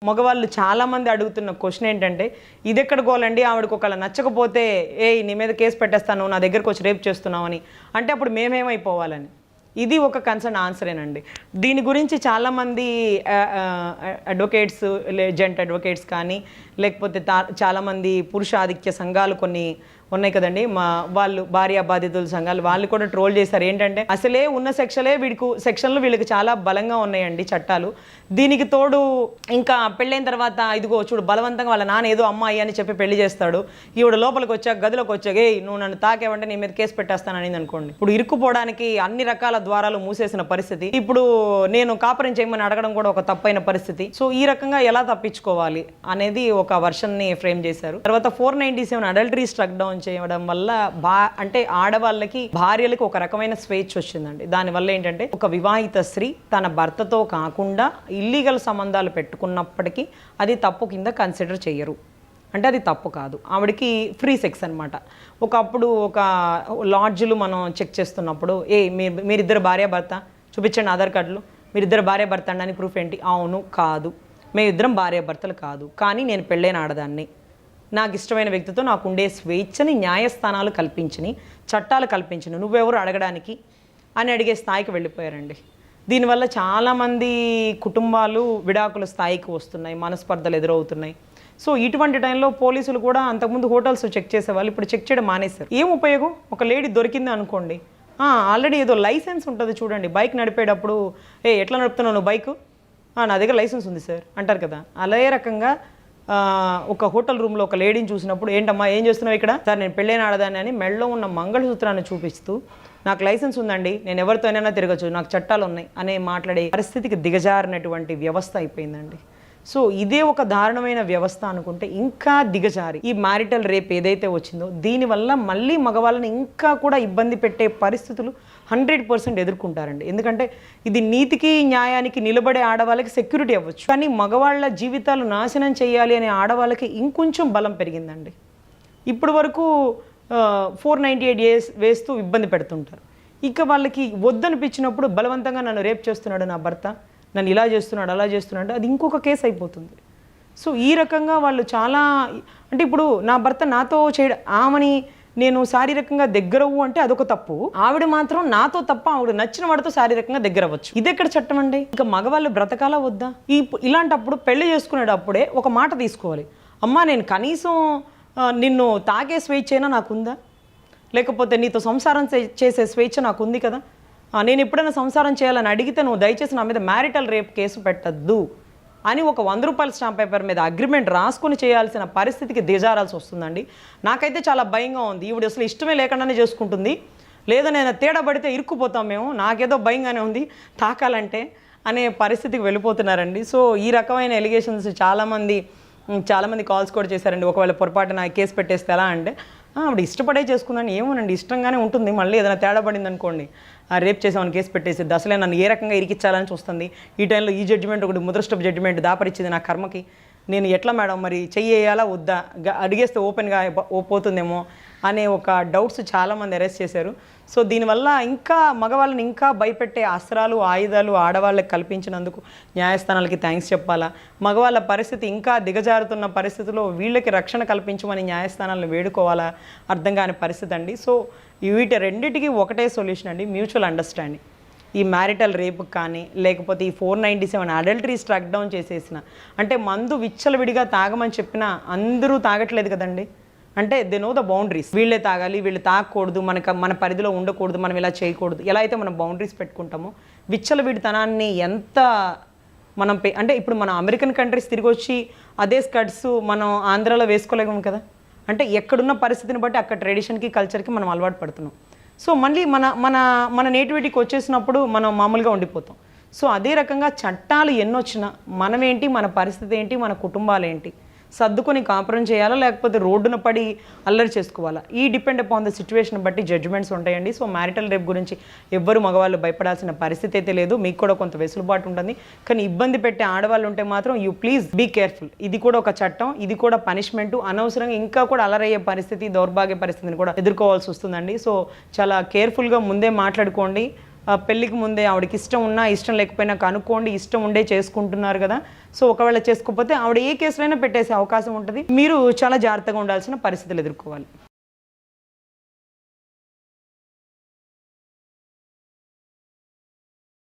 మగవాళ్ళు చాలామంది అడుగుతున్న క్వశ్చన్ ఏంటంటే ఇది ఎక్కడ గోలండి ఆవిడకి ఒకవేళ నచ్చకపోతే నీ మీద కేసు పెట్టేస్తాను నా దగ్గరకు వచ్చి రేప్ చేస్తున్నామని అంటే అప్పుడు మేమేమైపోవాలని ఇది ఒక కన్సర్న్ ఆన్సరేనండి. దీని గురించి చాలామంది అడ్వకేట్స్ జెంట్ అడ్వకేట్స్ కానీ లేకపోతే చాలామంది పురుష ఆధిక్య సంఘాలు కొన్ని ఉన్నాయి కదండి, వాళ్ళు భార్య బాధితుల సంఘాలు వాళ్ళు కూడా ట్రోల్ చేశారు. ఏంటంటే అసలే ఉన్న సెక్షన్లు వీళ్ళకి చాలా బలంగా ఉన్నాయండి చట్టాలు. దీనికి తోడు ఇంకా పెళ్ళైన తర్వాత ఇదిగో చూడు బలవంతంగా వాళ్ళ నాన్న ఏదో అమ్మాయి అని చెప్పి పెళ్లి చేస్తాడు. ఈవిడ లోపలికి వచ్చాక గదిలోకి వచ్చాక నువ్వు నన్ను తాకేవంటే నీ మీద కేసు పెట్టేస్తానని అనుకోండి. ఇప్పుడు ఇరుక్కుపోవడానికి అన్ని రకాల ద్వారాలు మూసేసిన పరిస్థితి. ఇప్పుడు నేను కాపురం చేయమని అడగడం కూడా ఒక తప్పైన పరిస్థితి. సో ఈ రకంగా ఎలా తప్పించుకోవాలి అనేది ఒక వర్షన్ ని ఫ్రేమ్ చేశారు. తర్వాత 497 అడల్టరీ స్ట్రక్ డౌన్ చేయడం వల్ల అంటే ఆడవాళ్ళకి భార్యలకు ఒక రకమైన స్వేచ్ఛ వచ్చిందండి. దానివల్ల ఏంటంటే ఒక వివాహిత స్త్రీ తన భర్తతో కాకుండా ఇల్లీగల్ సంబంధాలు పెట్టుకున్నప్పటికీ అది తప్పు కింద కన్సిడర్ చేయరు. అంటే అది తప్పు కాదు, ఆవిడకి ఫ్రీ సెక్స్ అనమాట. ఒకప్పుడు ఒక లాడ్జ్లు మనం చెక్ చేస్తున్నప్పుడు మీరిద్దరు భార్యాభర్త చూపించండి ఆధార్ కార్డులు, మీరిద్దరు భార్యాభర్త అని ప్రూఫ్ ఏంటి? అవును కాదు, మేమిద్దరం భార్యాభర్తలు కాదు, కానీ నేను పెళ్ళైన ఆడదాన్ని, నాకు ఇష్టమైన వ్యక్తితో నాకు ఉండే స్వేచ్ఛని న్యాయస్థానాలు కల్పించినాయి, చట్టాలు కల్పించినాయి, నువ్వెవరు అడగడానికి అని అడిగే స్థాయికి వెళ్ళిపోయారండి. దీనివల్ల చాలామంది కుటుంబాలు విడాకుల స్థాయికి వస్తున్నాయి, మనస్పర్ధలు ఎదురవుతున్నాయి. సో ఇటువంటి టైంలో పోలీసులు కూడా అంతకుముందు హోటల్స్ చెక్ చేసేవాళ్ళు, ఇప్పుడు చెక్ చేయడం మానేశారు. ఏం ఉపయోగం? ఒక లేడీ దొరికింది అనుకోండి, ఆల్రెడీ ఏదో లైసెన్స్ ఉంటుంది చూడండి, బైక్ నడిపేటప్పుడు ఎట్లా నడుపుతున్నావు నువ్వు బైక్? నా దగ్గర లైసెన్స్ ఉంది సార్ అంటారు కదా. అదే రకంగా ఒక హోటల్ రూమ్లో ఒక లేడీని చూసినప్పుడు ఏంటమ్మా ఏం చేస్తున్నావు ఇక్కడ? సార్ నేను పెళ్ళైన ఆడదాన్ని అని మెడలో ఉన్న మంగళసూత్రాన్ని చూపిస్తూ నాకు లైసెన్స్ ఉందండి, నేను ఎవరితోనైనా తిరగచ్చు, నాకు చట్టాలు ఉన్నాయి అనే మాట్లాడే పరిస్థితికి దిగజారినటువంటి వ్యవస్థ అయిపోయిందండి. సో ఇదే ఒక దారుణమైన వ్యవస్థ అనుకుంటే ఇంకా దిగజారి ఈ మ్యారిటల్ రేప్ ఏదైతే వచ్చిందో దీనివల్ల మళ్ళీ మగవాళ్ళని ఇంకా కూడా ఇబ్బంది పెట్టే పరిస్థితులు 100% ఎదుర్కొంటారండి. ఎందుకంటే ఇది నీతికి న్యాయానికి నిలబడే ఆడవాళ్ళకి సెక్యూరిటీ అవ్వచ్చు, కానీ మగవాళ్ళ జీవితాలు నాశనం చేయాలి అనే ఆడవాళ్ళకి ఇంకొంచెం బలం పెరిగిందండి. ఇప్పటి వరకు 498 వేస్తూ ఇబ్బంది పెడుతుంటారు. ఇక వాళ్ళకి వద్దనిపించినప్పుడు బలవంతంగా నన్ను రేప్ చేస్తున్నాడు నా భర్త, నన్ను ఇలా చేస్తున్నాడు అలా చేస్తున్నాడు, అది ఇంకొక కేసు అయిపోతుంది. సో ఈ రకంగా వాళ్ళు చాలా అంటే ఇప్పుడు నా భర్త నాతో ఆమెని నేను శారీరకంగా దగ్గరవు అంటే అదొక తప్పు, ఆవిడ మాత్రం నాతో తప్ప ఆవిడ నచ్చిన వాడితో శారీరకంగా దగ్గర అవ్వచ్చు. ఇది ఎక్కడ చట్టం అండి? ఇక మగవాళ్ళు బ్రతకాలా వద్దా? ఇలాంటప్పుడు పెళ్లి చేసుకునేటప్పుడే ఒక మాట తీసుకోవాలి, అమ్మా నేను కనీసం నిన్ను తాగే స్వేచ్ఛ అయినా నాకుందా, లేకపోతే నీతో సంసారం చేసే స్వేచ్ఛ నాకు ఉంది కదా, నేను ఎప్పుడైనా సంసారం చేయాలని అడిగితే నువ్వు దయచేసి నా మీద మ్యారిటల్ రేప్ కేసు పెట్టద్దు అని ఒక 100 రూపాయల స్టాంప్ పేపర్ మీద అగ్రిమెంట్ రాసుకొని చేయాల్సిన పరిస్థితికి దిగజారాల్సి వస్తుందండి. నాకైతే చాలా భయంగా ఉంది. ఈవిడ అసలు ఇష్టమే లేకుండానే చేసుకుంటుంది, లేదా నేను తేడా పడితే ఇరుక్కుపోతాం మేము, నాకేదో భయంగానే ఉంది తాకాలంటే అనే పరిస్థితికి వెళ్ళిపోతున్నారండి. సో ఈ రకమైన ఎలిగేషన్స్ చాలామంది కాల్స్ కూడా చేశారండి. ఒకవేళ పొరపాటున కేసు పెట్టేస్తే ఎలా అంటే ఆవిడ ఇష్టపడే చేసుకున్నాను, ఏమోనండి ఇష్టంగానే ఉంటుంది, మళ్ళీ ఏదైనా తేడా పడింది అనుకోండి రేప్ చేసామని కేసు పెట్టేసి అసలే నన్ను ఏ రకంగా ఇరికించాలని చూస్తుంది. ఈ టైంలో ఈ జడ్జిమెంట్ ఒకటి ముద్రస్టప్ జడ్జిమెంట్ దాపరిచ్చింది నా కర్మకి, నేను ఎట్లా మేడం మరి చెయ్యేయాలా వద్దా, అడిగేస్తే ఓపెన్గా పోతుందేమో అనే ఒక డౌట్స్ చాలామంది అరెస్ట్ చేశారు. సో దీనివల్ల ఇంకా మగవాళ్ళని ఇంకా భయపెట్టే అస్త్రాలు ఆయుధాలు ఆడవాళ్ళకి కల్పించినందుకు న్యాయస్థానాలకి థ్యాంక్స్ చెప్పాలా, మగవాళ్ళ పరిస్థితి ఇంకా దిగజారుతున్న పరిస్థితిలో వీళ్ళకి రక్షణ కల్పించమని న్యాయస్థానాలను వేడుకోవాలా అర్థం కాని పరిస్థితి అండి. సో వీటి రెండింటికి ఒకటే సొల్యూషన్ అండి, మ్యూచువల్ అండర్స్టాండింగ్. ఈ మ్యారిటల్ రేపు కానీ లేకపోతే ఈ 497 అడల్టరీ స్ట్రక్ డౌన్ చేసేసిన అంటే మందు విచ్చలవిడిగా తాగమని చెప్పినా అందరూ తాగట్లేదు కదండి. అంటే దే నో ద బౌండరీస్, వీళ్ళే తాగాలి వీళ్ళు తాగకూడదు, మన పరిధిలో ఉండకూడదు, మనం ఇలా చేయకూడదు, ఎలా అయితే మనం బౌండరీస్ పెట్టుకుంటామో విచ్చలవిడితనాన్ని ఎంత మనం అంటే ఇప్పుడు మన అమెరికన్ కంట్రీస్ తిరిగి వచ్చి అదే స్కర్ట్స్ మనం ఆంధ్రాలో వేసుకోలేము కదా. అంటే ఎక్కడున్న పరిస్థితిని బట్టి అక్కడ ట్రెడిషన్కి కల్చర్కి మనం అలవాటు పడుతున్నాం. సో మళ్ళీ మన నేటివిటీకి వచ్చేసినప్పుడు మనం మామూలుగా ఉండిపోతాం. సో అదే రకంగా చట్టాలు ఎన్నొచ్చినా మనమేంటి, మన పరిస్థితి ఏంటి, మన కుటుంబాలు ఏంటి, సర్దుకొని కాపురం చేయాలా లేకపోతే రోడ్డున పడి అల్లరి చేసుకోవాలా, ఈ డిపెండ్ అపాన్ ద సిచ్యువేషన్ బట్టి జడ్జిమెంట్స్ ఉంటాయండి. సో మ్యారిటల్ రేప్ గురించి ఎవ్వరు మగవాళ్ళు భయపడాల్సిన పరిస్థితి అయితే లేదు, మీకు కూడా కొంత వెసులుబాటు ఉంటుంది. కానీ ఇబ్బంది పెట్టే ఆడవాళ్ళు ఉంటే మాత్రం యూ ప్లీజ్ బీ కేర్ఫుల్. ఇది కూడా ఒక చట్టం, ఇది కూడా పనిష్మెంట్, అనవసరంగా ఇంకా కూడా అలరయ్యే పరిస్థితి, దౌర్భాగ్య పరిస్థితిని కూడా ఎదుర్కోవాల్సి వస్తుందండి. సో చాలా కేర్ఫుల్గా ముందే మాట్లాడుకోండి. పెళ్ళికి ముందే ఆవిడకి ఇష్టం ఉన్నా ఇష్టం లేకపోయినా కనుక్కోండి, ఇష్టం ఉండే చేసుకుంటున్నారు కదా. సో ఒకవేళ చేసుకోకపోతే ఆవిడ ఏ కేసులైనా పెట్టేసే అవకాశం ఉంటుంది. మీరు చాలా జాగ్రత్తగా ఉండాల్సిన పరిస్థితులు ఎదుర్కోవాలి.